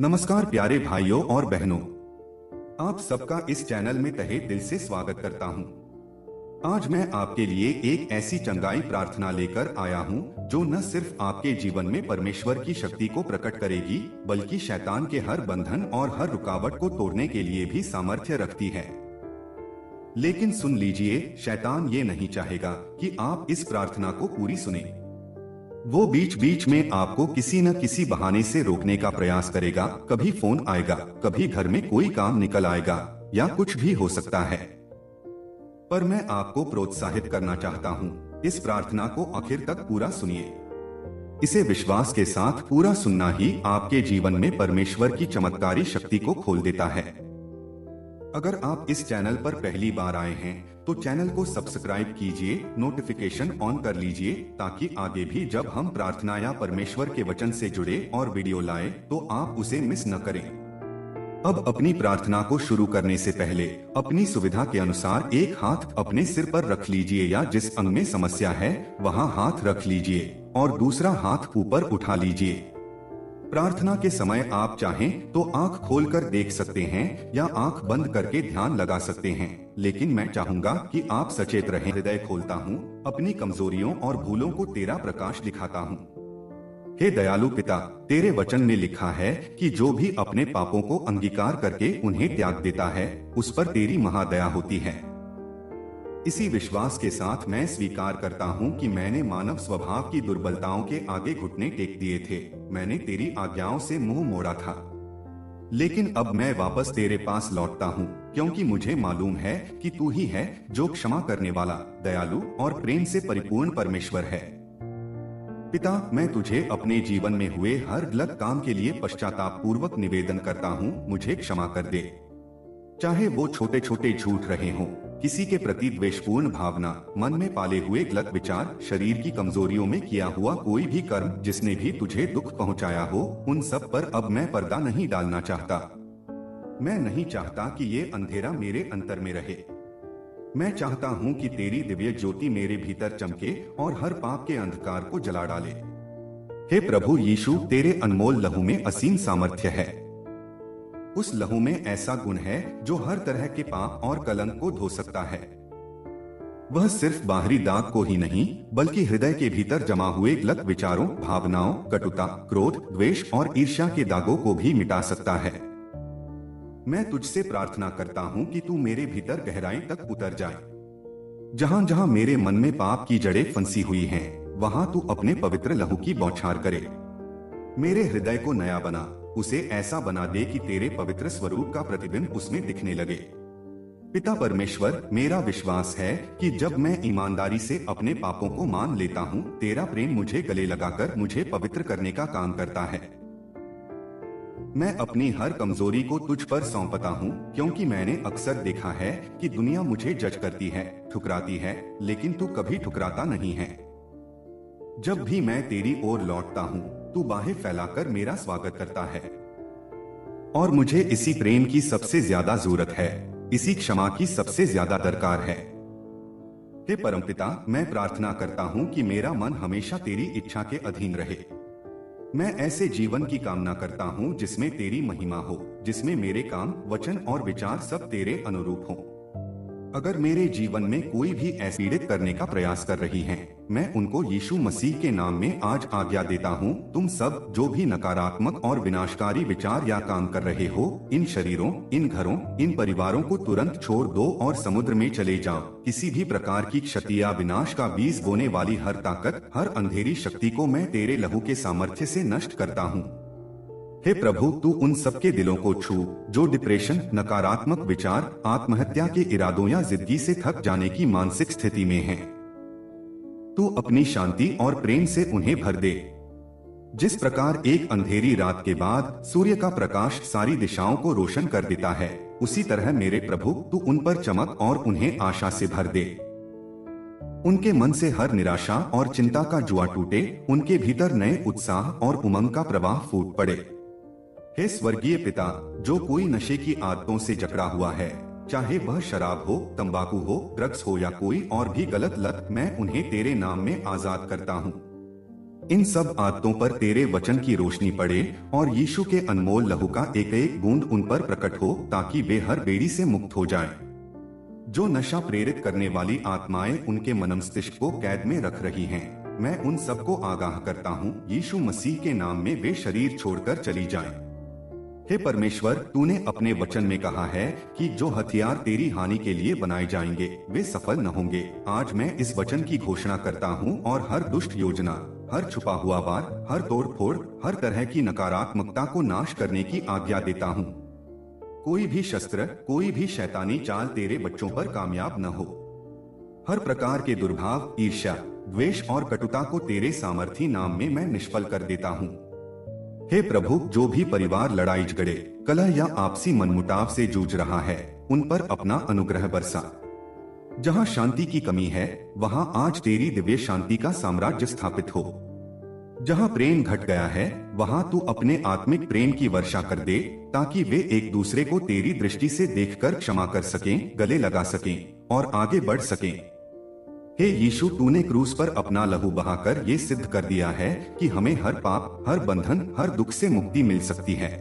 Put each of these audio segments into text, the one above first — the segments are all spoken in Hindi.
नमस्कार प्यारे भाइयों और बहनों, आप सबका इस चैनल में तहे दिल से स्वागत करता हूं। आज मैं आपके लिए एक ऐसी चंगाई प्रार्थना लेकर आया हूं जो न सिर्फ आपके जीवन में परमेश्वर की शक्ति को प्रकट करेगी बल्कि शैतान के हर बंधन और हर रुकावट को तोड़ने के लिए भी सामर्थ्य रखती है। लेकिन सुन लीजिए, शैतान ये नहीं चाहेगा कि आप इस प्रार्थना को पूरी सुने। वो बीच बीच में आपको किसी न किसी बहाने से रोकने का प्रयास करेगा। कभी फोन आएगा, कभी घर में कोई काम निकल आएगा या कुछ भी हो सकता है। पर मैं आपको प्रोत्साहित करना चाहता हूँ, इस प्रार्थना को आखिर तक पूरा सुनिए। इसे विश्वास के साथ पूरा सुनना ही आपके जीवन में परमेश्वर की चमत्कारी शक्ति को खोल देता है। अगर आप इस चैनल पर पहली बार आए हैं तो चैनल को सब्सक्राइब कीजिए, नोटिफिकेशन ऑन कर लीजिए ताकि आगे भी जब हम प्रार्थना या परमेश्वर के वचन से जुड़े और वीडियो लाए तो आप उसे मिस न करें। अब अपनी प्रार्थना को शुरू करने से पहले अपनी सुविधा के अनुसार एक हाथ अपने सिर पर रख लीजिए या जिस अंग में समस्या है वहां हाथ रख लीजिए और दूसरा हाथ ऊपर उठा लीजिए। प्रार्थना के समय आप चाहें तो आंख खोलकर देख सकते हैं या आंख बंद करके ध्यान लगा सकते हैं, लेकिन मैं चाहूंगा कि आप सचेत रहें। हृदय खोलता हूँ, अपनी कमजोरियों और भूलों को तेरा प्रकाश दिखाता हूँ। हे दयालु पिता, तेरे वचन में लिखा है कि जो भी अपने पापों को अंगीकार करके उन्हें त्याग देता है उस पर तेरी महादया होती है। इसी विश्वास के साथ मैं स्वीकार करता हूँ कि मैंने मानव स्वभाव की दुर्बलताओं के आगे घुटने टेक दिए थे। मैंने तेरी आज्ञाओं से मुंह मोड़ा था, लेकिन अब मैं वापस तेरे पास लौटता हूँ क्योंकि मुझे मालूम है कि तू ही है जो क्षमा करने वाला, दयालु और प्रेम से परिपूर्ण परमेश्वर है। पिता, मैं तुझे अपने जीवन में हुए हर गलत काम के लिए पश्चाताप पूर्वक निवेदन करता हूँ। मुझे क्षमा कर दे, चाहे वो छोटे छोटे झूठ रहे हों, किसी के प्रति द्वेषपूर्ण भावना, मन में पाले हुए गलत विचार, शरीर की कमजोरियों में किया हुआ कोई भी कर्म जिसने भी तुझे दुख पहुंचाया हो, उन सब पर अब मैं पर्दा नहीं डालना चाहता। मैं नहीं चाहता कि ये अंधेरा मेरे अंतर में रहे। मैं चाहता हूँ कि तेरी दिव्य ज्योति मेरे भीतर चमके और हर पाप के अंधकार को जला डाले। हे प्रभु यीशु, तेरे अनमोल लहू में असीम सामर्थ्य है। उस लहू में ऐसा गुण है जो हर तरह के पाप और कलंक को धो सकता है। वह सिर्फ बाहरी दाग को ही नहीं बल्कि हृदय के भीतर जमा हुए गलत विचारों, भावनाओं, कटुता, क्रोध, द्वेष और ईर्ष्या के दागों को भी मिटा सकता है। मैं तुझसे प्रार्थना करता हूँ कि तू मेरे भीतर गहराई तक उतर जाए। जहां जहां मेरे मन में पाप की जड़ें फंसी हुई हैं, वहां तू अपने पवित्र लहू की बौछार करे। मेरे हृदय को नया बना, उसे ऐसा बना दे कि तेरे पवित्र स्वरूप का प्रतिबिंब उसमें दिखने लगे। पिता परमेश्वर, मेरा विश्वास है कि जब मैं ईमानदारी से अपने पापों को मान लेता हूँ, तेरा प्रेम मुझे गले लगाकर मुझे पवित्र करने का काम करता है। मैं अपनी हर कमजोरी को तुझ पर सौंपता हूँ क्योंकि मैंने अक्सर देखा है कि दुनिया मुझे जज करती है, ठुकराती है, लेकिन तू कभी ठुकराता नहीं है। जब भी मैं तेरी ओर लौटता हूँ, तू बाहें फैलाकर मेरा स्वागत करता है। और मुझे इसी प्रेम की सबसे ज्यादा जरूरत है, इसी क्षमा की सबसे ज्यादा दरकार है। हे परमपिता, मैं प्रार्थना करता हूँ कि मेरा मन हमेशा तेरी इच्छा के अधीन रहे। मैं ऐसे जीवन की कामना करता हूँ जिसमें तेरी महिमा हो, जिसमें मेरे काम, वचन और विचार सब तेरे अनुरूप हों। अगर मेरे जीवन में कोई भी ऐसा पीड़ित करने का प्रयास कर रही हैं, मैं उनको यीशु मसीह के नाम में आज आज्ञा देता हूँ। तुम सब जो भी नकारात्मक और विनाशकारी विचार या काम कर रहे हो, इन शरीरों, इन घरों, इन परिवारों को तुरंत छोड़ दो और समुद्र में चले जाओ। किसी भी प्रकार की क्षति या विनाश का बीज बोने वाली हर ताकत, हर अंधेरी शक्ति को मैं तेरे लहू के सामर्थ्य से नष्ट करता हूँ। हे प्रभु, तू उन सबके दिलों को छू जो डिप्रेशन, नकारात्मक विचार, आत्महत्या के इरादों या जिंदगी से थक जाने की मानसिक स्थिति में हैं। तू अपनी शांति और प्रेम से उन्हें भर दे। जिस प्रकार एक अंधेरी रात के बाद सूर्य का प्रकाश सारी दिशाओं को रोशन कर देता है, उसी तरह मेरे प्रभु तू उन पर चमक और उन्हें आशा से भर दे। उनके मन से हर निराशा और चिंता का जुआ टूटे, उनके भीतर नए उत्साह और उमंग का प्रवाह फूट पड़े। हे स्वर्गीय पिता, जो कोई नशे की आदतों से जकड़ा हुआ है, चाहे वह शराब हो, तंबाकू हो, ड्रग्स हो या कोई और भी गलत लत, मैं उन्हें तेरे नाम में आजाद करता हूँ। इन सब आदतों पर तेरे वचन की रोशनी पड़े और यीशु के अनमोल लहू का एक एक बूंद उन पर प्रकट हो, ताकि वे हर बेड़ी से मुक्त हो जाएं। जो नशा प्रेरित करने वाली आत्माएं उनके मनमस्तिष्क को कैद में रख रही हैं, मैं उन सबको आगाह करता हूँ, यीशु मसीह के नाम में वे शरीर छोड़कर चली जाएं। हे परमेश्वर, तूने अपने वचन में कहा है कि जो हथियार तेरी हानि के लिए बनाए जाएंगे वे सफल न होंगे। आज मैं इस वचन की घोषणा करता हूँ और हर दुष्ट योजना, हर छुपा हुआ वार, हर तोड़ फोड़, हर तरह की नकारात्मकता को नाश करने की आज्ञा देता हूँ। कोई भी शस्त्र, कोई भी शैतानी चाल तेरे बच्चों पर कामयाब न हो। हर प्रकार के दुर्भाव, ईर्ष्या, द्वेष और कटुता को तेरे सामर्थी नाम में मैं निष्फल कर देता हूँ। हे प्रभु, जो भी परिवार लड़ाई झगड़े, कलह या आपसी मनमुटाव से जूझ रहा है, उन पर अपना अनुग्रह बरसा। जहाँ शांति की कमी है, वहाँ आज तेरी दिव्य शांति का साम्राज्य स्थापित हो। जहाँ प्रेम घट गया है, वहाँ तू अपने आत्मिक प्रेम की वर्षा कर दे, ताकि वे एक दूसरे को तेरी दृष्टि से देखकर क्षमा कर सकें, गले लगा सकें और आगे बढ़ सकें। हे यीशु, तूने क्रूस पर अपना लहू बहाकर ये सिद्ध कर दिया है कि हमें हर पाप, हर बंधन, हर दुख से मुक्ति मिल सकती है।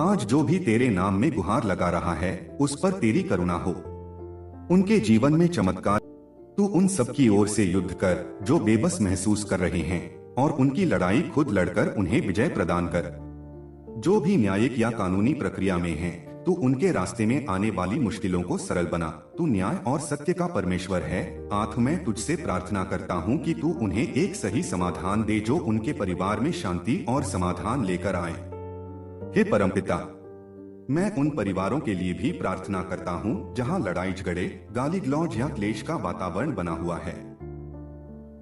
आज जो भी तेरे नाम में गुहार लगा रहा है, उस पर तेरी करुणा हो। उनके जीवन में चमत्कार। तू उन सब की ओर से युद्ध कर जो बेबस महसूस कर रहे हैं, और उनकी लड़ाई खुद लड़कर उन्हें विजय प्रदान कर। जो भी न्यायिक या कानूनी प्रक्रिया में हैं, तू उनके रास्ते में आने वाली मुश्किलों को सरल बना। तू न्याय और सत्य का परमेश्वर है। आँख मैं तुझसे प्रार्थना करता हूँ कि तू उन्हें एक सही समाधान दे, जो उनके परिवार में शांति और समाधान लेकर आए। हे परमपिता, मैं उन परिवारों के लिए भी प्रार्थना करता हूँ जहाँ लड़ाई झगड़े, गाली गलौज या क्लेश का वातावरण बना हुआ है।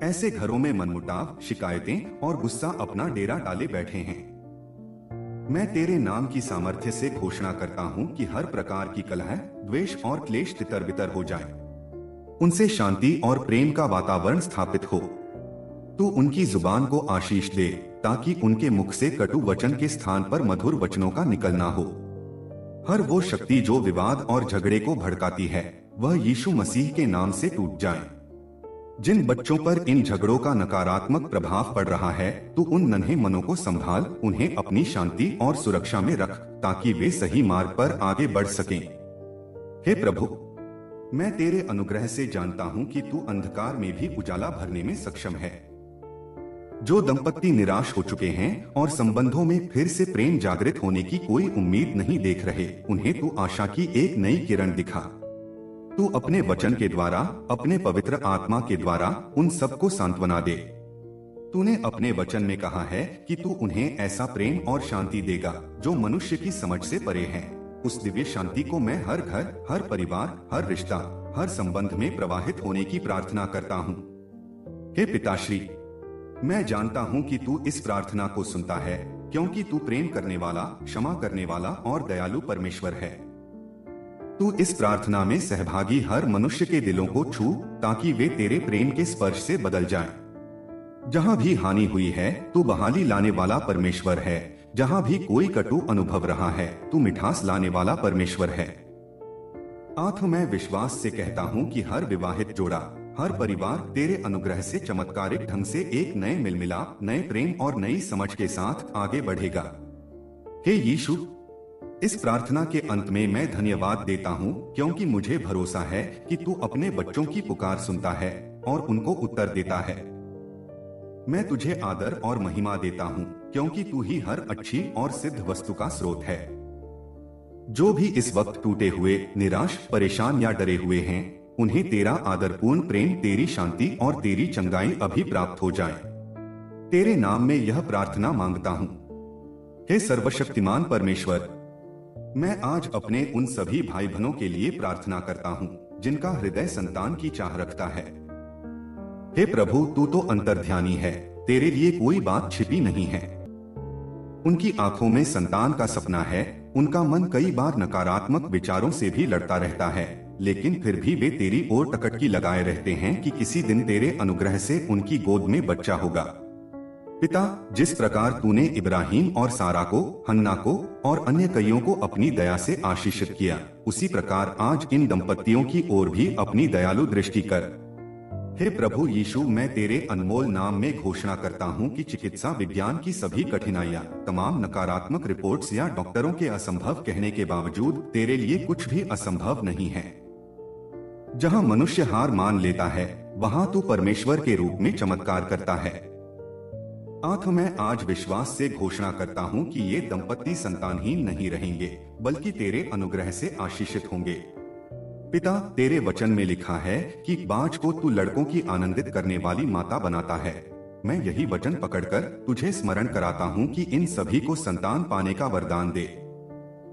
ऐसे घरों में मनमुटाव, शिकायतें और गुस्सा अपना डेरा डाले बैठे हैं। मैं तेरे नाम की सामर्थ्य से घोषणा करता हूँ कि हर प्रकार की कलह, द्वेष और क्लेश तितर बितर हो जाए। उनसे शांति और प्रेम का वातावरण स्थापित हो। तू उनकी जुबान को आशीष दे, ताकि उनके मुख से कटु वचन के स्थान पर मधुर वचनों का निकलना हो। हर वो शक्ति जो विवाद और झगड़े को भड़काती है, वह यीशु मसीह के नाम से टूट जाए। जिन बच्चों पर इन झगड़ों का नकारात्मक प्रभाव पड़ रहा है, तू उन नन्हे मनों को संभाल, उन्हें अपनी शांति और सुरक्षा में रख, ताकि वे सही मार्ग पर आगे बढ़ सकें। हे प्रभु, मैं तेरे अनुग्रह से जानता हूँ कि तू अंधकार में भी उजाला भरने में सक्षम है। जो दंपत्ति निराश हो चुके हैं और संबंधों में फिर से प्रेम जागृत होने की कोई उम्मीद नहीं देख रहे, उन्हें तू आशा की एक नई किरण दिखा। तू अपने वचन के द्वारा, अपने पवित्र आत्मा के द्वारा उन सबको सांत्वना दे। तूने अपने वचन में कहा है कि तू उन्हें ऐसा प्रेम और शांति देगा जो मनुष्य की समझ से परे है। उस दिव्य शांति को मैं हर घर, हर परिवार, हर रिश्ता, हर संबंध में प्रवाहित होने की प्रार्थना करता हूँ। हे पिताश्री, मैं जानता हूँ कि तू इस प्रार्थना को सुनता है, क्योंकि तू प्रेम करने वाला, क्षमा करने वाला और दयालु परमेश्वर है। तू इस प्रार्थना में सहभागी हर मनुष्य के दिलों को छू, ताकि वे तेरे प्रेम के स्पर्श से बदल जाएं। जहाँ भी हानि हुई है, तू बहाली लाने वाला परमेश्वर है। जहाँ भी कोई कटु अनुभव रहा है, तू मिठास लाने वाला परमेश्वर है। आत्म मैं विश्वास से कहता हूँ कि हर विवाहित जोड़ा, हर परिवार तेरे अनुग्रह से चमत्कारिक ढंग से एक नए मिलमिलाप, नए प्रेम और नई समझ के साथ आगे बढ़ेगा। हे यीशु, इस प्रार्थना के अंत में मैं धन्यवाद देता हूँ, क्योंकि मुझे भरोसा है कि तू अपने बच्चों की पुकार सुनता है और उनको उत्तर देता है। मैं तुझे आदर और महिमा देता हूँ, क्योंकि तू ही हर अच्छी और सिद्ध वस्तु का स्रोत है। जो भी इस वक्त टूटे हुए, निराश, परेशान या डरे हुए हैं, उन्हें तेरा आदरपूर्ण प्रेम, तेरी शांति और तेरी चंगाई अभी प्राप्त हो जाए। तेरे नाम में यह प्रार्थना मांगता हूँ। हे सर्वशक्तिमान परमेश्वर, मैं आज अपने उन सभी भाई बहनों के लिए प्रार्थना करता हूँ जिनका हृदय संतान की चाह रखता है। हे प्रभु, तू तो अंतर्ध्यानी है, तेरे लिए कोई बात छिपी नहीं है। उनकी आंखों में संतान का सपना है। उनका मन कई बार नकारात्मक विचारों से भी लड़ता रहता है, लेकिन फिर भी वे तेरी ओर टकटकी लगाए रहते हैं कि किसी दिन तेरे अनुग्रह से उनकी गोद में बच्चा होगा। पिता, जिस प्रकार तूने इब्राहिम और सारा को, हन्ना को और अन्य कईयों को अपनी दया से आशीषित किया, उसी प्रकार आज इन दंपतियों की ओर भी अपनी दयालु दृष्टि कर। हे प्रभु यीशु, मैं तेरे अनमोल नाम में घोषणा करता हूँ कि चिकित्सा विज्ञान की सभी कठिनाइयाँ, तमाम नकारात्मक रिपोर्ट्स या डॉक्टरों के असंभव कहने के बावजूद तेरे लिए कुछ भी असंभव नहीं है। जहाँ मनुष्य हार मान लेता है, वहाँ तू परमेश्वर के रूप में चमत्कार करता है। आत्मा मैं आज विश्वास से घोषणा करता हूँ कि ये दंपति संतानहीन नहीं रहेंगे, बल्कि तेरे अनुग्रह से आशीषित होंगे। पिता, तेरे वचन में लिखा है कि बाज को तू लड़कों की आनंदित करने वाली माता बनाता है। मैं यही वचन पकड़कर तुझे स्मरण कराता हूँ कि इन सभी को संतान पाने का वरदान दे।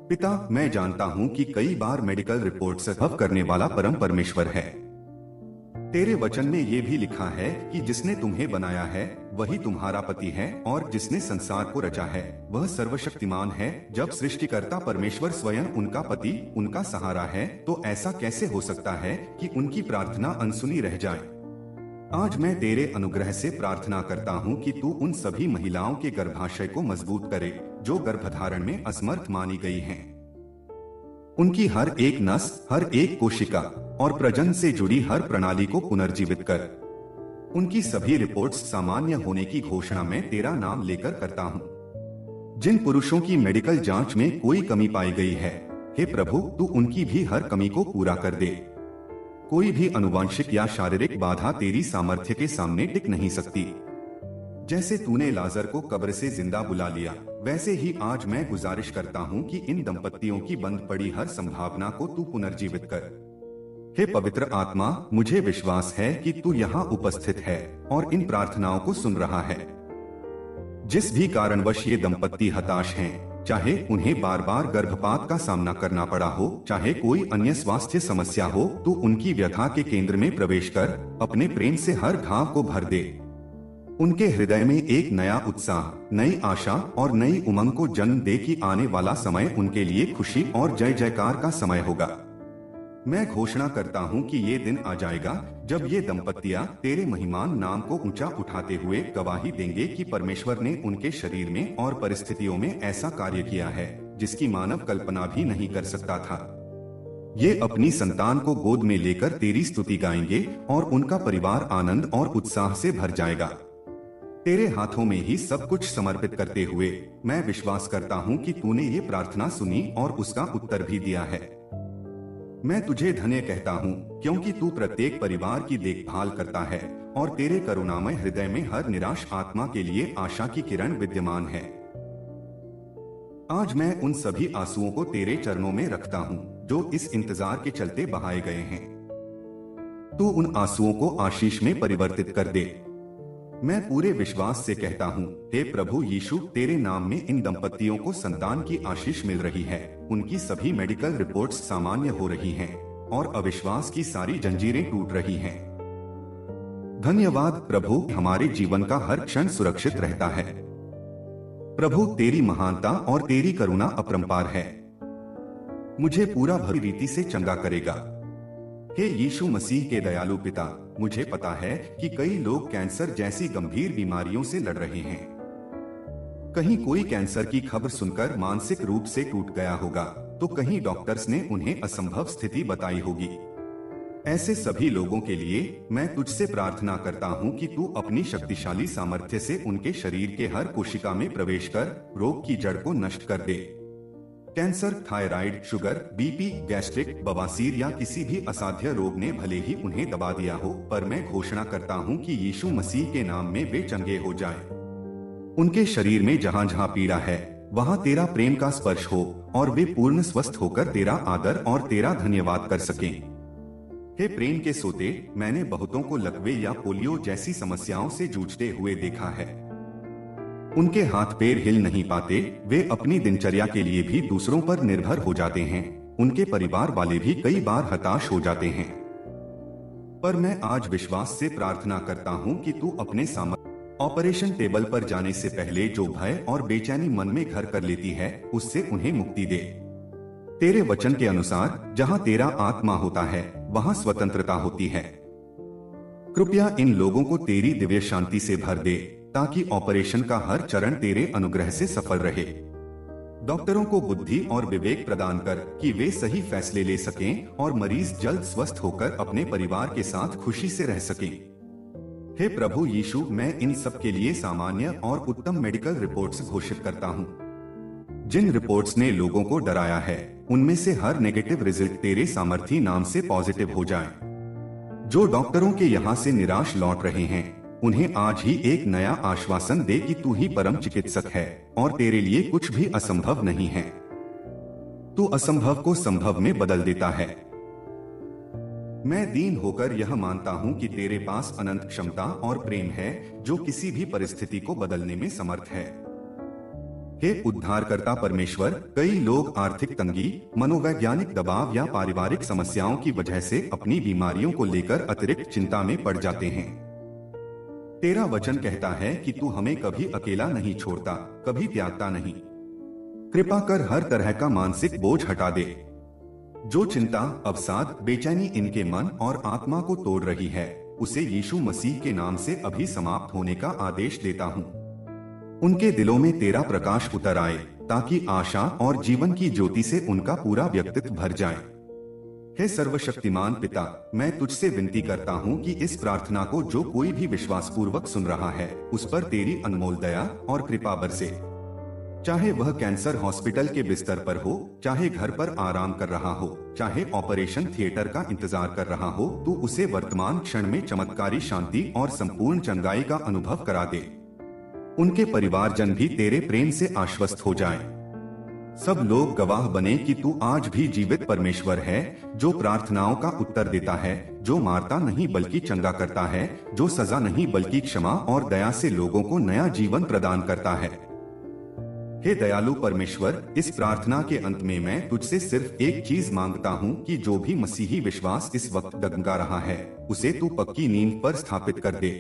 पिता, मैं जानता हूँ कि कई बार मेडिकल रिपोर्ट संभव करने वाला परम परमेश्वर है। तेरे वचन में ये भी लिखा है कि जिसने तुम्हें बनाया है वही तुम्हारा पति है, और जिसने संसार को रचा है वह सर्वशक्तिमान है। जब सृष्टिकर्ता परमेश्वर स्वयं उनका पति, उनका सहारा है, तो ऐसा कैसे हो सकता है कि उनकी प्रार्थना अनसुनी रह जाए। आज मैं तेरे अनुग्रह से प्रार्थना करता हूँ कि तू उन सभी महिलाओं के गर्भाशय को मजबूत करे जो गर्भधारण में असमर्थ मानी गई हैं। उनकी हर एक नस, हर एक कोशिका और प्रजनन से जुड़ी हर प्रणाली को पुनर्जीवित कर। उनकी सभी रिपोर्ट्स सामान्य होने की घोषणा मैं तेरा नाम लेकर करता हूँ। जिन पुरुषों की मेडिकल जांच में कोई कमी पाई गई है, हे प्रभु, तू उनकी भी हर कमी को पूरा कर दे। कोई भी आनुवंशिक या शारीरिक बाधा तेरी सामर्थ्य के सामने टिक नहीं सकती। जैसे तूने लाजर को कब्र से जिंदा बुला लिया, वैसे ही आज मैं गुजारिश करता हूँ कि इन दंपतियों की बंद पड़ी हर संभावना को तू पुनर्जीवित कर। हे पवित्र आत्मा, मुझे विश्वास है कि तू यहाँ उपस्थित है और इन प्रार्थनाओं को सुन रहा है। जिस भी कारणवश ये दंपति हताश हैं, चाहे उन्हें बार बार गर्भपात का सामना करना पड़ा हो, चाहे कोई अन्य स्वास्थ्य समस्या हो, तू उनकी व्यथा के केंद्र में प्रवेश कर अपने प्रेम से हर घाव को भर दे। उनके हृदय में एक नया उत्साह, नई आशा और नई उमंग को जन्म दे कि आने वाला समय उनके लिए खुशी और जय जयकार का समय होगा। मैं घोषणा करता हूँ कि ये दिन आ जाएगा जब ये दंपतियां तेरे महिमान नाम को ऊंचा उठाते हुए गवाही देंगे कि परमेश्वर ने उनके शरीर में और परिस्थितियों में ऐसा कार्य किया है जिसकी मानव कल्पना भी नहीं कर सकता था। ये अपनी संतान को गोद में लेकर तेरी स्तुति गाएंगे और उनका परिवार आनंद और उत्साह से भर जाएगा। तेरे हाथों में ही सब कुछ समर्पित करते हुए मैं विश्वास करता हूँ कि तूने ये प्रार्थना सुनी और उसका उत्तर भी दिया है। मैं तुझे धन्य कहता हूँ क्योंकि तू प्रत्येक परिवार की देखभाल करता है और तेरे करुणामय हृदय में हर निराश आत्मा के लिए आशा की किरण विद्यमान है। आज मैं उन सभी आंसुओं को तेरे चरणों में रखता हूँ जो इस इंतजार के चलते बहाए गए हैं। तू उन आंसुओं को आशीष में परिवर्तित कर दे। मैं पूरे विश्वास से कहता हूँ, हे प्रभु यीशु, तेरे नाम में इन दंपतियों को संतान की आशीष मिल रही है। उनकी सभी मेडिकल रिपोर्ट्स सामान्य हो रही हैं और अविश्वास की सारी जंजीरें टूट रही हैं। धन्यवाद प्रभु, हमारे जीवन का हर क्षण सुरक्षित रहता है। प्रभु, तेरी महानता और तेरी करुणा अपरंपार है, मुझे पूरा भली रीति से चंगा करेगा। हे यीशु मसीह के दयालु पिता, मुझे पता है कि कई लोग कैंसर जैसी गंभीर बीमारियों से लड़ रहे हैं। कहीं कोई कैंसर की खबर सुनकर मानसिक रूप से टूट गया होगा, तो कहीं डॉक्टर्स ने उन्हें असंभव स्थिति बताई होगी। ऐसे सभी लोगों के लिए मैं तुझसे प्रार्थना करता हूँ कि तू अपनी शक्तिशाली सामर्थ्य से उनके शरीर के हर कोशिका में प्रवेश कर रोग की जड़ को नष्ट कर दे। Cancer, thyroid, sugar, BP, gastric, बवासीर या किसी भी असाध्य रोग ने भले ही उन्हें दबा दिया हो, पर मैं घोषणा करता हूँ कि यीशु मसीह के नाम में वे चंगे हो जाएं। उनके शरीर में जहाँ जहाँ पीड़ा है वहाँ तेरा प्रेम का स्पर्श हो और वे पूर्ण स्वस्थ होकर तेरा आदर और तेरा धन्यवाद कर सकें। हे प्रेम के सोते, मैंने बहुतों को लकवे या पोलियो जैसी समस्याओं से जूझते हुए देखा है। उनके हाथ पैर हिल नहीं पाते, वे अपनी दिनचर्या के लिए भी दूसरों पर निर्भर हो जाते हैं। उनके परिवार वाले भी कई बार हताश हो जाते हैं। पर मैं आज विश्वास से प्रार्थना करता हूँ कि तू अपने ऑपरेशन टेबल पर जाने से पहले जो भय और बेचैनी मन में घर कर लेती है, उससे उन्हें मुक्ति दे। तेरे वचन के अनुसार जहाँ तेरा आत्मा होता है वहाँ स्वतंत्रता होती है। कृपया इन लोगों को तेरी दिव्य शांति से भर दे ताकि ऑपरेशन का हर चरण तेरे अनुग्रह से सफल रहे। डॉक्टरों को बुद्धि और विवेक प्रदान कर कि वे सही फैसले ले सकें और मरीज जल्द स्वस्थ होकर अपने परिवार के साथ खुशी से रह सकें। हे प्रभु यीशु, मैं इन सब के लिए सामान्य और उत्तम मेडिकल रिपोर्ट्स घोषित करता हूँ। जिन रिपोर्ट्स ने लोगों को डराया है, उनमें से हर नेगेटिव रिजल्ट तेरे सामर्थी नाम से पॉजिटिव हो जाए। जो डॉक्टरों के यहाँ से निराश लौट रहे हैं, उन्हें आज ही एक नया आश्वासन दे कि तू ही परम चिकित्सक है और तेरे लिए कुछ भी असंभव नहीं है। तू असंभव को संभव में बदल देता है। मैं दीन होकर यह मानता हूँ कि तेरे पास अनंत क्षमता और प्रेम है, जो किसी भी परिस्थिति को बदलने में समर्थ है। हे उद्धारकर्ता परमेश्वर, कई लोग आर्थिक तंगी, मनोवैज्ञानिक दबाव या पारिवारिक समस्याओं की वजह से अपनी बीमारियों को लेकर अतिरिक्त चिंता में पड़ जाते हैं। तेरा वचन कहता है कि तू हमें कभी अकेला नहीं छोड़ता, कभी त्यागता नहीं। कृपा कर हर तरह का मानसिक बोझ हटा दे। जो चिंता, अवसाद, बेचैनी इनके मन और आत्मा को तोड़ रही है, उसे यीशु मसीह के नाम से अभी समाप्त होने का आदेश देता हूँ। उनके दिलों में तेरा प्रकाश उतर आए, ताकि आशा और जीवन की ज्योति से उनका पूरा व्यक्तित्व भर जाए। हे सर्वशक्तिमान पिता, मैं तुझसे विनती करता हूँ कि इस प्रार्थना को जो कोई भी विश्वास पूर्वक सुन रहा है, उस पर तेरी अनमोल दया और कृपा बरसे। चाहे वह कैंसर हॉस्पिटल के बिस्तर पर हो, चाहे घर पर आराम कर रहा हो, चाहे ऑपरेशन थिएटर का इंतजार कर रहा हो, तू उसे वर्तमान क्षण में चमत्कारी शांति और संपूर्ण चंगाई का अनुभव करा दे। उनके परिवारजन भी तेरे प्रेम से आश्वस्त हो जाएं। सब लोग गवाह बने कि तू आज भी जीवित परमेश्वर है, जो प्रार्थनाओं का उत्तर देता है, जो मारता नहीं बल्कि चंगा करता है, जो सजा नहीं बल्कि क्षमा और दया से लोगों को नया जीवन प्रदान करता है। हे दयालु परमेश्वर, इस प्रार्थना के अंत में मैं तुझसे सिर्फ एक चीज मांगता हूँ कि जो भी मसीही विश्वास इस वक्त डगमगा रहा है, उसे तू पक्की नींद पर स्थापित कर दे।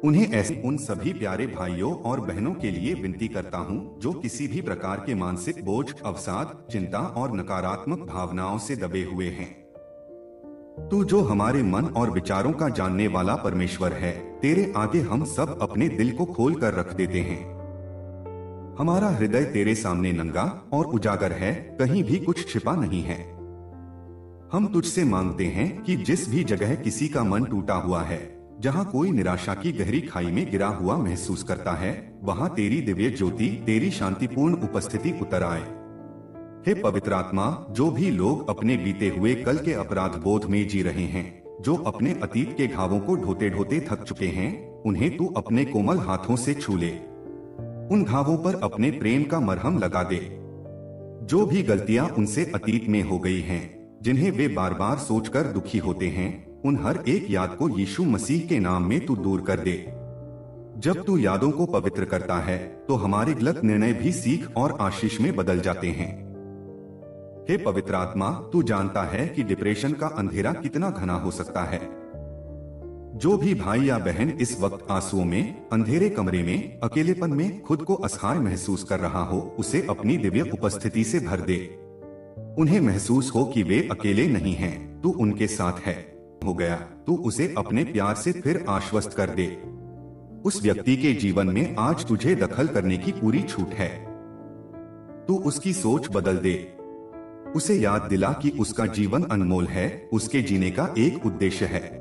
उन्हें ऐसे उन सभी प्यारे भाइयों और बहनों के लिए विनती करता हूँ जो किसी भी प्रकार के मानसिक बोझ, अवसाद, चिंता और नकारात्मक भावनाओं से दबे हुए हैं। तू जो हमारे मन और विचारों का जानने वाला परमेश्वर है, तेरे आगे हम सब अपने दिल को खोल कर रख देते हैं। हमारा हृदय तेरे सामने नंगा और उजागर है, कहीं भी कुछ छिपा नहीं है। हम तुझसे मांगते हैं कि जिस भी जगह किसी का मन टूटा हुआ है, जहाँ कोई निराशा की गहरी खाई में गिरा हुआ महसूस करता है, वहाँ तेरी दिव्य ज्योति, तेरी शांतिपूर्ण उपस्थिति उतर आए। हे पवित्र आत्मा, जो भी लोग अपने बीते हुए कल के अपराध बोध में जी रहे हैं, जो अपने अतीत के घावों को ढोते ढोते थक चुके हैं, उन्हें तू अपने कोमल हाथों से छू ले। उन घावों पर अपने प्रेम का मरहम लगा दे। जो भी गलतियां उनसे अतीत में हो गई हैं, जिन्हें वे बार बार सोचकर दुखी होते हैं, उन हर एक याद को यीशु मसीह के नाम में तू दूर कर दे। जब तू यादों को पवित्र करता है, तो हमारे गलत निर्णय भी सीख और आशीष में बदल जाते हैं। हे पवित्र आत्मा, तू जानता है कि डिप्रेशन का अंधेरा कितना घना हो सकता है। जो भी भाई या बहन इस वक्त आंसुओं में, अंधेरे कमरे में, अकेलेपन में खुद को असहाय महसूस कर रहा हो, उसे अपनी दिव्य उपस्थिति से भर दे। उन्हें महसूस हो कि वे अकेले नहीं हैं, तू उनके साथ है। हो गया, तू उसे अपने प्यार से फिर आश्वस्त कर दे। उस व्यक्ति के जीवन में आज तुझे दखल करने की पूरी छूट है। तू उसकी सोच बदल दे। उसे याद दिला कि उसका जीवन अनमोल है, उसके जीने का एक उद्देश्य है।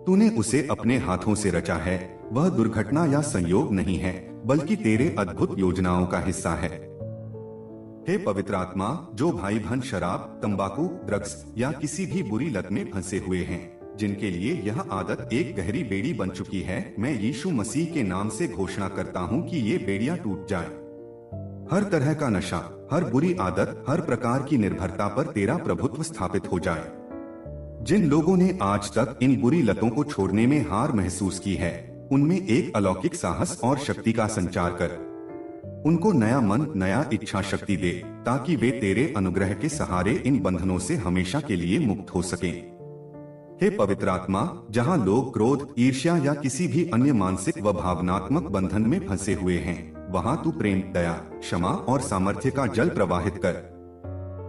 तूने उसे अपने हाथों से रचा है, वह दुर्घटना या संयोग नहीं है, बल्कि तेरे अद्भुत योजनाओं का हिस्सा है। हे पवित्र आत्मा, जो भाई बहन शराब, तंबाकू, ड्रग्स या किसी भी बुरी लत में फंसे हुए हैं, जिनके लिए यह आदत एक गहरी बेड़ी बन चुकी है, मैं यीशु मसीह के नाम से घोषणा करता हूँ कि ये बेड़ियां टूट जाएं। हर तरह का नशा, हर बुरी आदत, हर प्रकार की निर्भरता पर तेरा प्रभुत्व स्थापित हो जाए। जिन लोगों ने आज तक इन बुरी लतों को छोड़ने में हार महसूस की है, उनमें एक अलौकिक साहस और शक्ति का संचार कर उनको नया मन, नया इच्छा शक्ति दे, ताकि वे तेरे अनुग्रह के सहारे इन बंधनों से हमेशा के लिए मुक्त हो सकें। हे पवित्र आत्मा, जहां लोग क्रोध, ईर्ष्या या किसी भी अन्य मानसिक व भावनात्मक बंधन में फंसे हुए हैं, वहां तू प्रेम, दया, क्षमा और सामर्थ्य का जल प्रवाहित कर।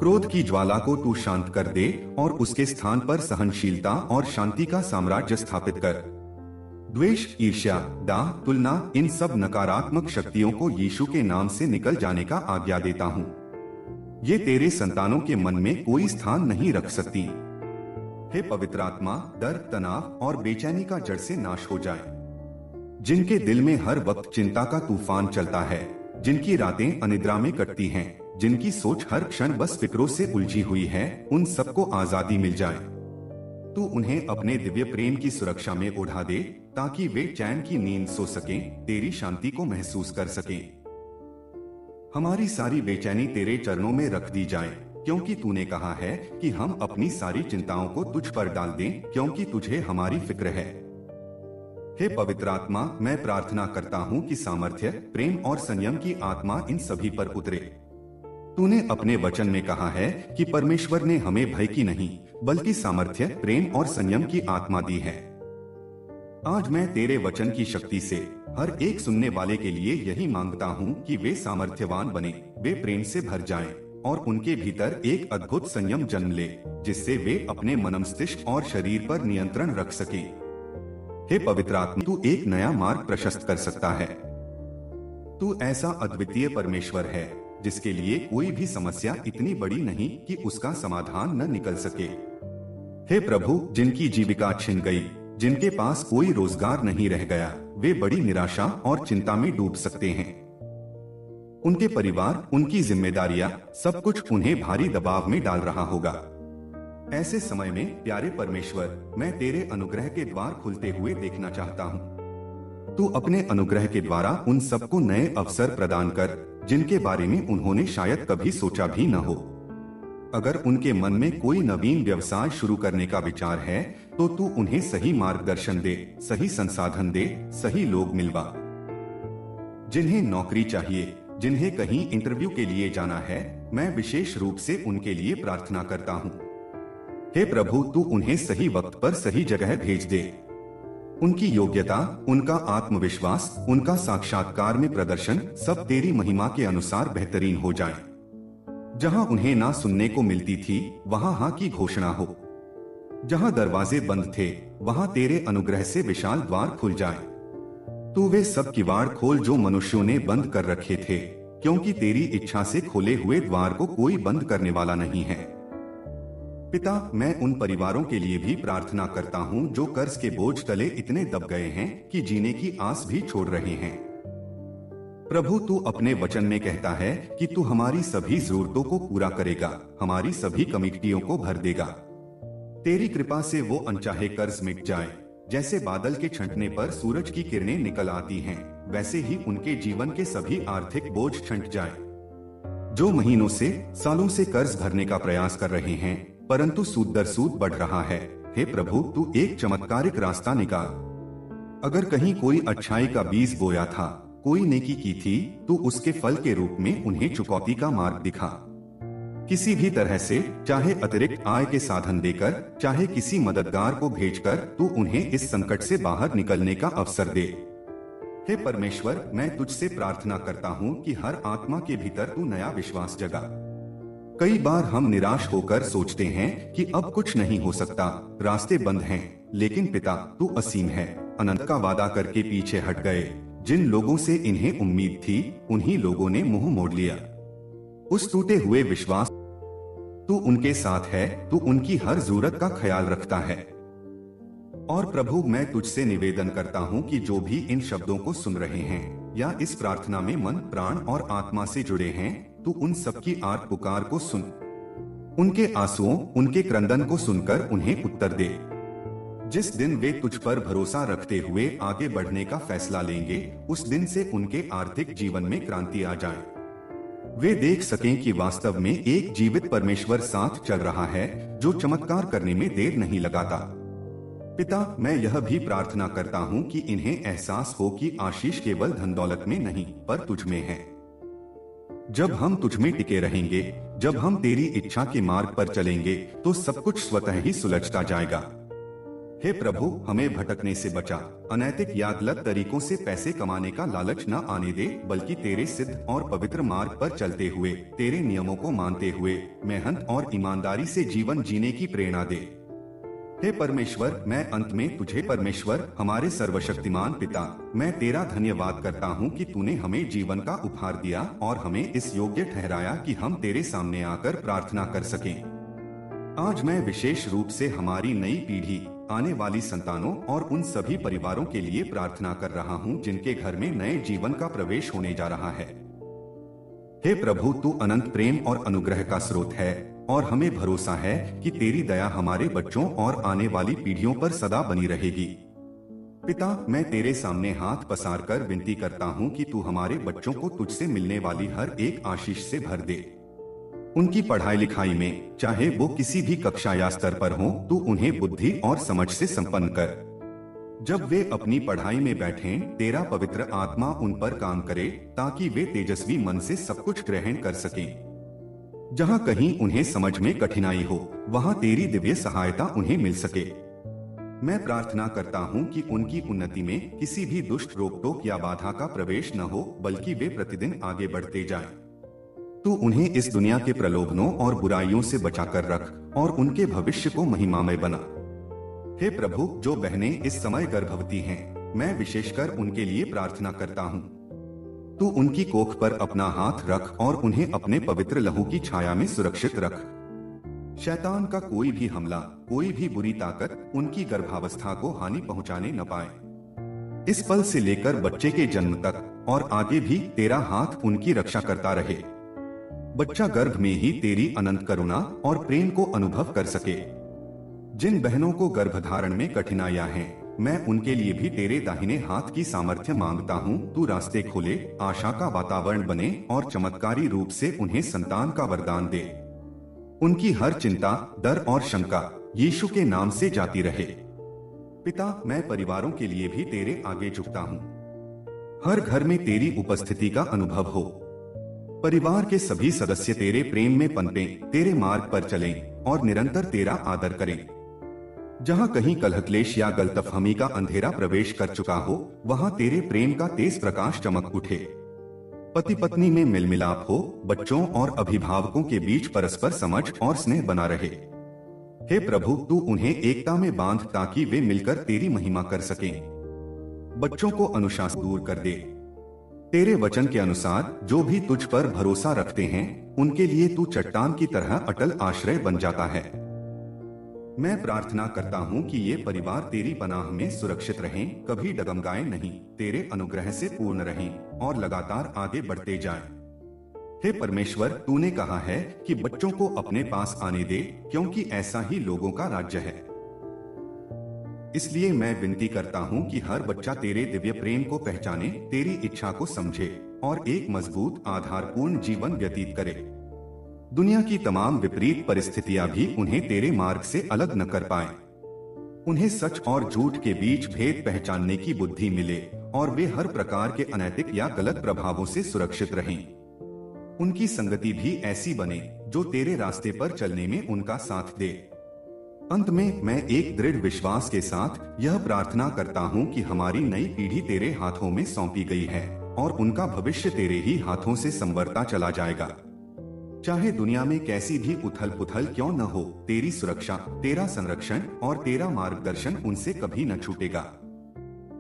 क्रोध की ज्वाला को तू शांत कर दे और उसके स्थान पर सहनशीलता और शांति का साम्राज्य स्थापित कर। द्वेष, ईर्ष्या, दाह, तुलना, इन सब नकारात्मक शक्तियों को यीशु के नाम से निकल जाने का आज्ञा देता हूँ। ये तेरे संतानों के मन में कोई स्थान नहीं रख सकती। हे पवित्र आत्मा, दर्द, तनाव और बेचैनी का जड़ से नाश हो जाए। जिनके दिल में हर वक्त चिंता का तूफान चलता है, जिनकी रातें अनिद्रा में कटती हैं, जिनकी सोच हर क्षण बस फिक्रों से उलझी हुई है, उन सबको आजादी मिल जाए। तू उन्हें अपने दिव्य प्रेम की सुरक्षा में उड़ा दे, ताकि वे चैन की नींद सो सकें, तेरी शांति को महसूस कर सकें। हमारी सारी बेचैनी तेरे चरणों में रख दी जाए, क्योंकि तूने कहा है कि हम अपनी सारी चिंताओं को तुझ पर डाल दें, क्योंकि तुझे हमारी फिक्र है। हे पवित्र आत्मा, मैं प्रार्थना करता हूँ कि सामर्थ्य, प्रेम और संयम की आत्मा इन सभी पर उतरे। तूने अपने वचन में कहा है कि परमेश्वर ने हमें भय की नहीं, बल्कि सामर्थ्य, प्रेम और संयम की आत्मा दी है। आज मैं तेरे वचन की शक्ति से हर एक सुनने वाले के लिए यही मांगता हूँ कि वे सामर्थ्यवान बने, वे प्रेम से भर जाएं, और उनके भीतर एक अद्भुत संयम जन्म ले, जिससे वे अपने मन, मस्तिष्क और शरीर पर नियंत्रण रख सकें। हे पवित्र आत्मा, तू एक नया मार्ग प्रशस्त कर सकता है। तू ऐसा अद्वितीय परमेश्वर है जिसके लिए कोई भी समस्या इतनी बड़ी नहीं कि उसका समाधान न निकल सके। हे प्रभु, जिनकी जीविका छिन गई, जिनके पास कोई रोजगार नहीं रह गया, वे बड़ी निराशा और चिंता में डूब सकते हैं। उनके परिवार, उनकी जिम्मेदारियां, सब कुछ उन्हें भारी दबाव में डाल रहा होगा। ऐसे समय में प्यारे परमेश्वर, मैं तेरे अनुग्रह के द्वार खुलते हुए देखना चाहता हूँ। तू अपने अनुग्रह के द्वारा उन सबको नए अवसर प्रदान कर, जिनके बारे में उन्होंने शायद कभी सोचा भी न हो। अगर उनके मन में कोई नवीन व्यवसाय शुरू करने का विचार है, तो तू उन्हें सही मार्गदर्शन दे, सही संसाधन दे, सही लोग मिलवा। जिन्हें नौकरी चाहिए, जिन्हें कहीं इंटरव्यू के लिए जाना है, मैं विशेष रूप से उनके लिए प्रार्थना करता हूँ। हे प्रभु, तू उन्हें सही वक्त पर सही जगह भेज दे। उनकी योग्यता, उनका आत्मविश्वास, उनका साक्षात्कार में प्रदर्शन सब तेरी महिमा के अनुसार बेहतरीन हो जाए। जहां उन्हें ना सुनने को मिलती थी, वहां हाँ की घोषणा हो। जहां दरवाजे बंद थे, वहां तेरे अनुग्रह से विशाल द्वार खुल जाए। तू वे सब किवाड़ खोल जो मनुष्यों ने बंद कर रखे थे, क्योंकि तेरी इच्छा से खोले हुए द्वार को कोई बंद करने वाला नहीं है। पिता, मैं उन परिवारों के लिए भी प्रार्थना करता हूँ जो कर्ज के बोझ तले इतने दब गए हैं कि जीने की आस भी छोड़ रहे हैं। प्रभु, तू अपने वचन में कहता है कि तू हमारी सभी जरूरतों को पूरा करेगा, हमारी सभी कमिटियों को भर देगा। तेरी कृपा से वो अनचाहे कर्ज मिट जाए। जैसे बादल के छंटने पर सूरज की किरणें निकल आती हैं, वैसे ही उनके जीवन के सभी आर्थिक बोझ छंट जाए। जो महीनों से, सालों से कर्ज भरने का प्रयास कर रहे हैं, परंतु सूद दर सूद बढ़ रहा है, हे प्रभु, तू एक चमत्कारिक रास्ता निकाल। अगर कहीं कोई अच्छाई का बीज बोया था, कोई नेकी की थी, तो उसके फल के रूप में उन्हें चुकौती का मार्ग दिखा। किसी भी तरह से, चाहे अतिरिक्त आय के साधन देकर, चाहे किसी मददगार को भेजकर, तू उन्हें इस संकट से बाहर निकलने का अवसर दे। हे परमेश्वर, मैं तुझसे प्रार्थना करता हूँ कि हर आत्मा के भीतर तू नया विश्वास जगा। कई बार हम निराश होकर सोचते हैं कि अब कुछ नहीं हो सकता, रास्ते बंद हैं, लेकिन पिता, तू असीम है। अनंत का वादा करके पीछे हट गए। जिन लोगों से इन्हें उम्मीद थी, उन्हीं लोगों ने मुंह मोड़ लिया। उस टूटे हुए विश्वास, तू उनके साथ है, तू उनकी हर जरूरत का ख्याल रखता है। और प्रभु, मैं तुझसे निवेदन करता हूँ कि जो भी इन शब्दों को सुन रहे हैं या इस प्रार्थना में मन, प्राण और आत्मा से जुड़े हैं, तू उन सबकी आर्त पुकार को सुन। उनके आंसुओं, उनके क्रंदन को सुनकर उन्हें उत्तर दे। जिस दिन वे तुझ पर भरोसा रखते हुए आगे बढ़ने का फैसला लेंगे, उस दिन से उनके आर्थिक जीवन में क्रांति आ जाए। वे देख सकें कि वास्तव में एक जीवित परमेश्वर साथ चल रहा है, जो चमत्कार करने में देर नहीं लगाता। पिता, मैं यह भी प्रार्थना करता हूँ कि इन्हें एहसास हो कि आशीष केवल धन दौलत में नहीं, पर तुझ में है। जब हम तुझ में टिके रहेंगे, जब हम तेरी इच्छा के मार्ग पर चलेंगे, तो सब कुछ स्वतः ही सुलझता जाएगा। हे प्रभु, हमें भटकने से बचा। अनैतिक या गलत तरीकों से पैसे कमाने का लालच न आने दे, बल्कि तेरे सिद्ध और पवित्र मार्ग पर चलते हुए, तेरे नियमों को मानते हुए, मेहनत और ईमानदारी से जीवन जीने की प्रेरणा दे। हे परमेश्वर, मैं अंत में तुझे परमेश्वर, हमारे सर्वशक्तिमान पिता, मैं तेरा धन्यवाद करता हूँ कि तूने हमें जीवन का उपहार दिया और हमें इस योग्य ठहराया कि हम तेरे सामने आकर प्रार्थना कर सकें। आज मैं विशेष रूप से हमारी नई पीढ़ी, आने वाली संतानों और उन सभी परिवारों के लिए प्रार्थना कर रहा हूँ जिनके घर में नए जीवन का प्रवेश होने जा रहा है। हे प्रभु, तू अनंत प्रेम और अनुग्रह का स्रोत है और हमें भरोसा है कि तेरी दया हमारे बच्चों और आने वाली पीढ़ियों पर सदा बनी रहेगी। पिता, मैं तेरे सामने हाथ पसार कर विनती करता हूँ कि तू हमारे बच्चों को तुझसे मिलने वाली हर एक आशीष से भर दे। उनकी पढ़ाई लिखाई में, चाहे वो किसी भी कक्षा या स्तर पर हो, तू उन्हें बुद्धि और समझ से संपन्न कर। जब वे अपनी पढ़ाई में बैठें, तेरा पवित्र आत्मा उन पर काम करे ताकि वे तेजस्वी मन से सब कुछ ग्रहण कर सकें। जहाँ कहीं उन्हें समझ में कठिनाई हो, वहाँ तेरी दिव्य सहायता उन्हें मिल सके। मैं प्रार्थना करता हूँ कि उनकी उन्नति में किसी भी दुष्ट रोक टोक या बाधा का प्रवेश न हो, बल्कि वे प्रतिदिन आगे बढ़ते जाएं। तू उन्हें इस दुनिया के प्रलोभनों और बुराइयों से बचाकर रख और उनके भविष्य को महिमामय बना। हे प्रभु, जो बहनें इस समय गर्भवती हैं, मैं विशेषकर उनके लिए प्रार्थना करता हूँ। तू उनकी कोख पर अपना हाथ रख और उन्हें अपने पवित्र लहू की छाया में सुरक्षित रख। शैतान का कोई भी हमला, कोई भी बुरी ताकत उनकी गर्भावस्था को हानि पहुंचाने न पाए। इस पल से लेकर बच्चे के जन्म तक और आगे भी तेरा हाथ उनकी रक्षा करता रहे। बच्चा गर्भ में ही तेरी अनंत करुणा और प्रेम को अनुभव कर सके। जिन बहनों को गर्भधारण में कठिनाइयां हैं, मैं उनके लिए भी तेरे दाहिने हाथ की सामर्थ्य मांगता हूँ। तू रास्ते खोले, आशा का वातावरण बने और चमत्कारी रूप से उन्हें संतान का वरदान दे। उनकी हर चिंता, डर और शंका यीशु के नाम से जाती रहे। पिता, मैं परिवारों के लिए भी तेरे आगे झुकता हूँ। हर घर में तेरी उपस्थिति का अनुभव हो। परिवार के सभी सदस्य तेरे प्रेम में पनपें, तेरे मार्ग पर चलें और निरंतर तेरा आदर करें। जहाँ कहीं कलह क्लेश या गलतफहमी का अंधेरा प्रवेश कर चुका हो, वहाँ तेरे प्रेम का तेज प्रकाश चमक उठे। पति पत्नी में मेल मिलाप हो, बच्चों और अभिभावकों के बीच परस्पर समझ और स्नेह बना रहे। हे प्रभु, तू उन्हें एकता में बांध ताकि वे मिलकर तेरी महिमा कर सकें। बच्चों को अनुशासन दूर कर दे। तेरे वचन के अनुसार जो भी तुझ पर भरोसा रखते हैं, उनके लिए तू चट्टान की तरह अटल आश्रय बन जाता है। मैं प्रार्थना करता हूँ कि ये परिवार तेरी पनाह में सुरक्षित रहें, कभी डगमगाए नहीं, तेरे अनुग्रह से पूर्ण रहें और लगातार आगे बढ़ते जाएं। हे परमेश्वर, तूने कहा है कि बच्चों को अपने पास आने दे, क्योंकि ऐसा ही लोगों का राज्य है। इसलिए मैं विनती करता हूँ कि हर बच्चा तेरे दिव्य प्रेम को पहचाने, तेरी इच्छा को समझे और एक मजबूत आधारपूर्ण जीवन व्यतीत करे। दुनिया की तमाम विपरीत परिस्थितियां भी उन्हें तेरे मार्ग से अलग न कर पाए। उन्हें सच और झूठ के बीच भेद पहचानने की बुद्धि मिले और वे हर प्रकार के अनैतिक या गलत प्रभावों से सुरक्षित रहें। उनकी संगति भी ऐसी बने जो तेरे रास्ते पर चलने में उनका साथ दे। अंत में मैं एक दृढ़ विश्वास के साथ यह प्रार्थना करता हूँ कि हमारी नई पीढ़ी तेरे हाथों में सौंपी गई है और उनका भविष्य तेरे ही हाथों से संवरता चला जाएगा। चाहे दुनिया में कैसी भी उथल पुथल क्यों न हो, तेरी सुरक्षा, तेरा संरक्षण और तेरा मार्गदर्शन उनसे कभी न छूटेगा।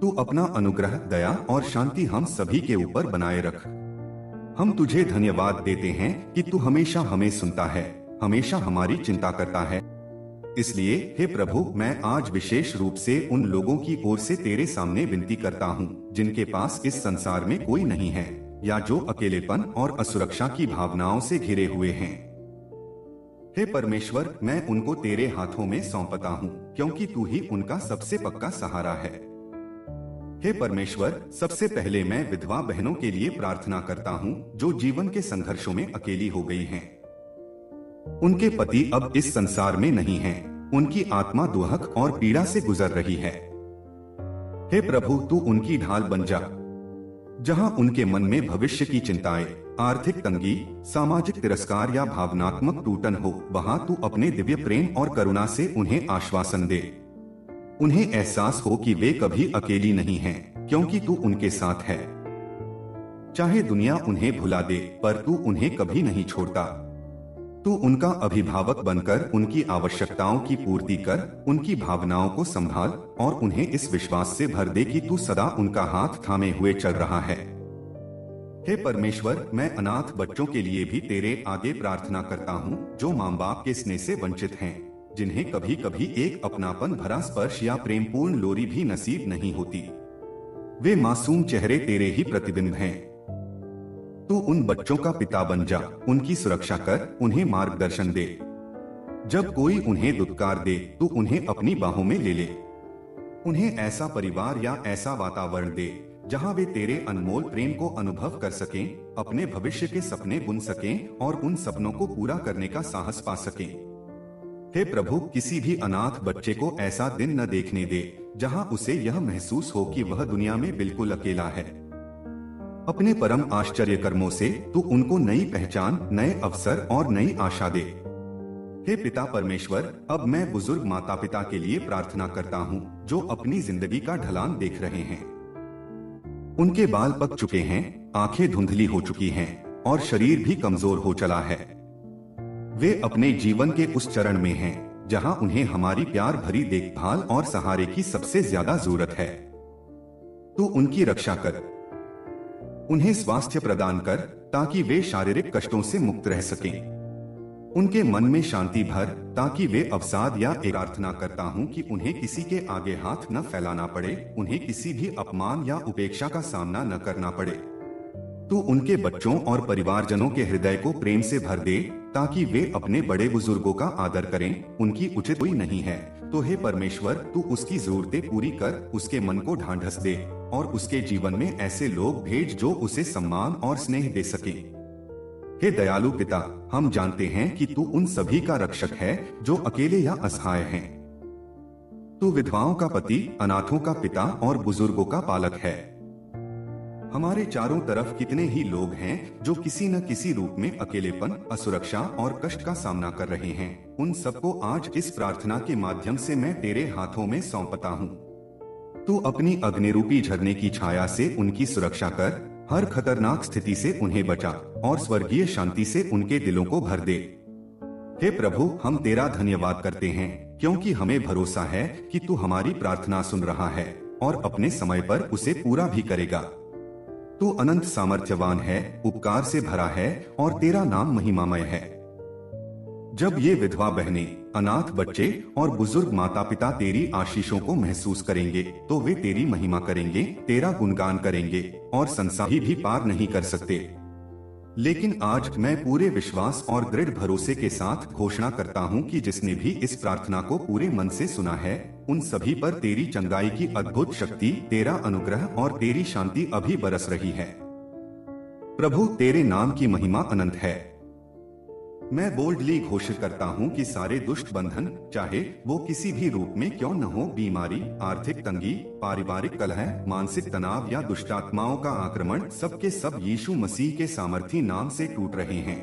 तू अपना अनुग्रह, दया और शांति हम सभी के ऊपर बनाए रख। हम तुझे धन्यवाद देते हैं कि तू हमेशा हमें सुनता है, हमेशा हमारी चिंता करता है। इसलिए हे प्रभु, मैं आज विशेष रूप से उन लोगों की ओर से तेरे सामने विनती करता हूँ जिनके पास इस संसार में कोई नहीं है या जो अकेलेपन और असुरक्षा की भावनाओं से घिरे हुए हैं। हे परमेश्वर, मैं उनको तेरे हाथों में सौंपता हूँ, क्योंकि तू ही उनका सबसे पक्का सहारा है। हे परमेश्वर, सबसे पहले मैं विधवा बहनों के लिए प्रार्थना करता हूँ जो जीवन के संघर्षों में अकेली हो गई हैं। उनके पति अब इस संसार में नहीं हैं, उनकी आत्मा दुहक और पीड़ा से गुजर रही है। हे प्रभु, तू उनकी ढाल बन जा। जहां उनके मन में भविष्य की चिंताएं, आर्थिक तंगी, सामाजिक तिरस्कार या भावनात्मक टूटन हो, वहां तू अपने दिव्य प्रेम और करुणा से उन्हें आश्वासन दे। उन्हें एहसास हो कि वे कभी अकेली नहीं हैं, क्योंकि तू उनके साथ है। चाहे दुनिया उन्हें भुला दे, पर तू उन्हें कभी नहीं छोड़ता। तू उनका अभिभावक बनकर उनकी आवश्यकताओं की पूर्ति कर, उनकी भावनाओं को संभाल और उन्हें इस विश्वास से भर दे कि तू सदा उनका हाथ थामे हुए चल रहा है। हे परमेश्वर, मैं अनाथ बच्चों के लिए भी तेरे आगे प्रार्थना करता हूँ, जो माँ बाप के स्नेह से वंचित हैं, जिन्हें कभी कभी एक अपनापन भरा स्पर्श या प्रेमपूर्ण लोरी भी नसीब नहीं होती। वे मासूम चेहरे तेरे ही प्रतिबिंब हैं। तू उन बच्चों का पिता बन जा, उनकी सुरक्षा कर, उन्हें मार्गदर्शन दे। जब कोई उन्हें दुत्कार दे तो उन्हें अपनी बाहों में ले ले। उन्हें ऐसा परिवार या ऐसा वातावरण दे जहां वे तेरे अनमोल प्रेम को अनुभव कर सकें, अपने भविष्य के सपने बुन सकें और उन सपनों को पूरा करने का साहस पा सकें। हे प्रभु, किसी भी अनाथ बच्चे को ऐसा दिन न देखने दे जहां उसे यह महसूस हो कि वह दुनिया में बिल्कुल अकेला है। अपने परम आश्चर्य कर्मों से तू उनको नई पहचान, नए अवसर और नई आशा दे। हे पिता परमेश्वर, अब मैं बुजुर्ग माता पिता के लिए प्रार्थना करता हूँ जो अपनी जिंदगी का ढलान देख रहे हैं। उनके बाल पक चुके हैं, आंखें धुंधली हो चुकी हैं और शरीर भी कमजोर हो चला है। वे अपने जीवन के उस चरण में हैं जहां उन्हें हमारी प्यार भरी देखभाल और सहारे की सबसे ज्यादा जरूरत है। तू उनकी रक्षा कर, उन्हें स्वास्थ्य प्रदान कर ताकि वे शारीरिक कष्टों से मुक्त रह सकें। उनके मन में शांति भर ताकि वे अवसाद या प्रार्थना करता हूँ कि उन्हें किसी के आगे हाथ न फैलाना पड़े, उन्हें किसी भी अपमान या उपेक्षा का सामना न करना पड़े। तू उनके बच्चों और परिवारजनों के हृदय को प्रेम से भर दे ताकि वे अपने बड़े बुजुर्गों का आदर करें, उनकी उचित कोई नहीं है। तो हे परमेश्वर, तू उसकी जरूरतें पूरी कर, उसके मन को ढांढस दे और उसके जीवन में ऐसे लोग भेज जो उसे सम्मान और स्नेह दे सकें। हे दयालु पिता, हम जानते हैं कि तू उन सभी का रक्षक है जो अकेले या असहाय हैं। तू विधवाओं का पति, अनाथों का पिता और बुजुर्गों का पालक है। हमारे चारों तरफ कितने ही लोग हैं जो किसी न किसी रूप में अकेलेपन, असुरक्षा और कष्ट का सामना कर रहे हैं। उन सबको आज इस प्रार्थना के माध्यम से मैं तेरे हाथों में सौंपता हूँ। तू अपनी अग्निरूपी झरने की छाया से उनकी सुरक्षा कर, हर खतरनाक स्थिति से उन्हें बचा और स्वर्गीय शांति से उनके दिलों को भर दे। हे प्रभु, हम तेरा धन्यवाद करते हैं क्योंकि हमें भरोसा है कि तू हमारी प्रार्थना सुन रहा है और अपने समय पर उसे पूरा भी करेगा। तू अनंत सामर्थ्यवान है, उपकार से भरा है और तेरा नाम महिमामय है। जब ये विधवा बहनें, अनाथ बच्चे और बुजुर्ग माता पिता तेरी आशीषों को महसूस करेंगे तो वे तेरी महिमा करेंगे, तेरा गुणगान करेंगे और संसार भी पार नहीं कर सकते। लेकिन आज मैं पूरे विश्वास और दृढ़ भरोसे के साथ घोषणा करता हूँ कि जिसने भी इस प्रार्थना को पूरे मन से सुना है, उन सभी पर तेरी चंगाई की अद्भुत शक्ति, तेरा अनुग्रह और तेरी शांति अभी बरस रही है। प्रभु, तेरे नाम की महिमा अनंत है। मैं बोल्डली घोषित करता हूँ कि सारे दुष्ट बंधन, चाहे वो किसी भी रूप में क्यों न हो, बीमारी, आर्थिक तंगी, पारिवारिक कलह, मानसिक तनाव या दुष्टात्माओं का आक्रमण, सबके सब यीशु मसीह के सामर्थी नाम से टूट रहे हैं।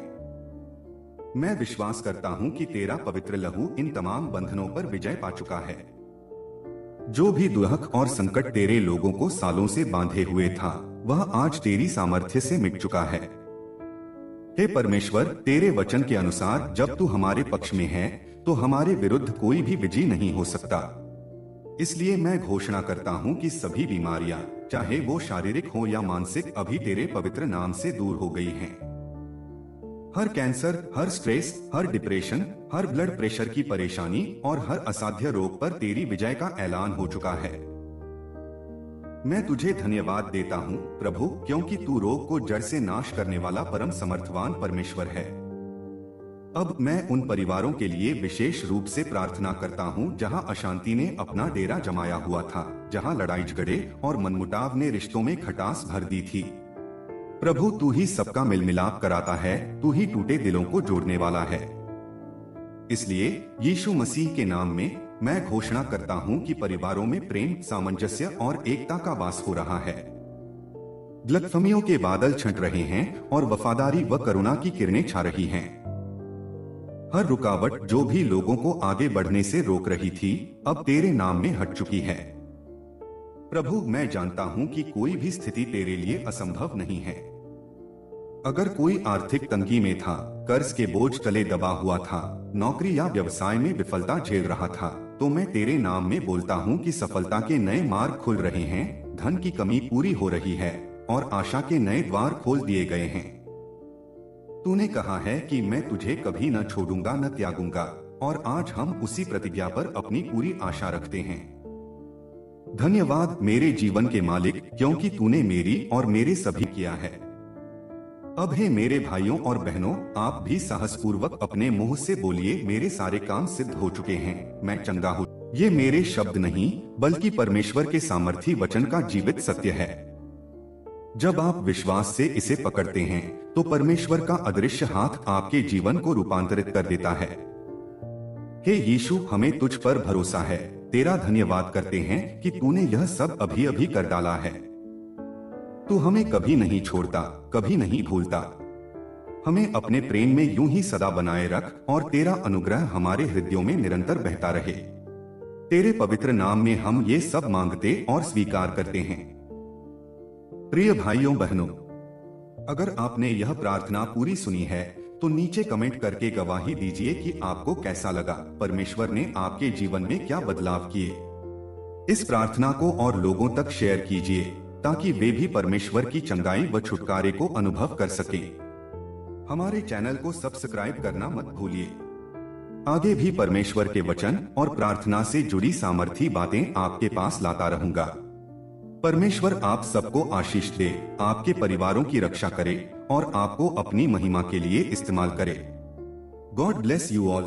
मैं विश्वास करता हूँ कि तेरा पवित्र लहू इन तमाम बंधनों पर विजय पा चुका है। जो भी दुख और संकट तेरे लोगों को सालों से बांधे हुए था, वह आज तेरी सामर्थ्य से मिट चुका है। हे परमेश्वर, तेरे वचन के अनुसार जब तू हमारे पक्ष में है तो हमारे विरुद्ध कोई भी विजयी नहीं हो सकता। इसलिए मैं घोषणा करता हूँ कि सभी बीमारियां, चाहे वो शारीरिक हो या मानसिक, अभी तेरे पवित्र नाम से दूर हो गई हैं। हर कैंसर, हर स्ट्रेस, हर डिप्रेशन, हर ब्लड प्रेशर की परेशानी और हर असाध्य रोग पर तेरी विजय का ऐलान हो चुका है। मैं तुझे धन्यवाद देता हूँ प्रभु, क्योंकि तू रोग को जड़ से नाश करने वाला परम समर्थवान परमेश्वर है। अब मैं उन परिवारों के लिए विशेष रूप से प्रार्थना करता हूँ जहाँ अशांति ने अपना डेरा जमाया हुआ था, जहाँ लड़ाई झगड़े और मनमुटाव ने रिश्तों में खटास भर दी थी। प्रभु, तू ही सबका मिलमिलाप कराता है, तू ही टूटे दिलों को जोड़ने वाला है। इसलिए यीशु मसीह के नाम में मैं घोषणा करता हूँ कि परिवारों में प्रेम, सामंजस्य और एकता का वास हो रहा है। गलतफहमियों के बादल छंट रहे हैं और वफादारी व करुणा की किरणें छा रही हैं। हर रुकावट जो भी लोगों को आगे बढ़ने से रोक रही थी, अब तेरे नाम में हट चुकी है। प्रभु, मैं जानता हूँ कि कोई भी स्थिति तेरे लिए असंभव नहीं है। अगर कोई आर्थिक तंगी में था, कर्ज के बोझ तले दबा हुआ था, नौकरी या व्यवसाय में विफलता झेल रहा था, तो मैं तेरे नाम में बोलता हूँ कि सफलता के नए मार्ग खुल रहे हैं, धन की कमी पूरी हो रही है और आशा के नए द्वार खोल दिए गए हैं। तूने कहा है कि मैं तुझे कभी न छोड़ूंगा न त्यागूंगा, और आज हम उसी प्रतिज्ञा पर अपनी पूरी आशा रखते हैं। धन्यवाद मेरे जीवन के मालिक, क्योंकि तूने मेरी और मेरे सभी किया है। अब हे मेरे भाइयों और बहनों, आप भी साहसपूर्वक अपने मुंह से बोलिए, मेरे सारे काम सिद्ध हो चुके हैं, मैं चंगा हूँ। ये मेरे शब्द नहीं, बल्कि परमेश्वर के सामर्थी वचन का जीवित सत्य है। जब आप विश्वास से इसे पकड़ते हैं, तो परमेश्वर का अदृश्य हाथ आपके जीवन को रूपांतरित कर देता है। हे यीशु, हमें तुझ पर भरोसा है। तेरा धन्यवाद करते हैं कि तूने यह सब अभी अभी कर डाला है। तू हमें कभी नहीं छोड़ता, कभी नहीं भूलता। हमें अपने प्रेम में यूं ही सदा बनाए रख, और तेरा अनुग्रह हमारे हृदयों में निरंतर बहता रहे। तेरे पवित्र नाम में हम ये सब मांगते और स्वीकार करते हैं। प्रिय भाइयों बहनों, अगर आपने यह प्रार्थना पूरी सुनी है तो नीचे कमेंट करके गवाही दीजिए कि आपको कैसा लगा, परमेश्वर ने आपके जीवन में क्या बदलाव किए। इस प्रार्थना को और लोगों तक शेयर कीजिए, ताकि वे भी परमेश्वर की चंगाई व छुटकारे को अनुभव कर सकें। हमारे चैनल को सब्सक्राइब करना मत भूलिए। आगे भी परमेश्वर के वचन और प्रार्थना से जुड़ी सामर्थी बातें आपके पास लाता रहूंगा। परमेश्वर आप सबको आशीष दे, आपके परिवारों की रक्षा करे और आपको अपनी महिमा के लिए इस्तेमाल करे। God bless you all.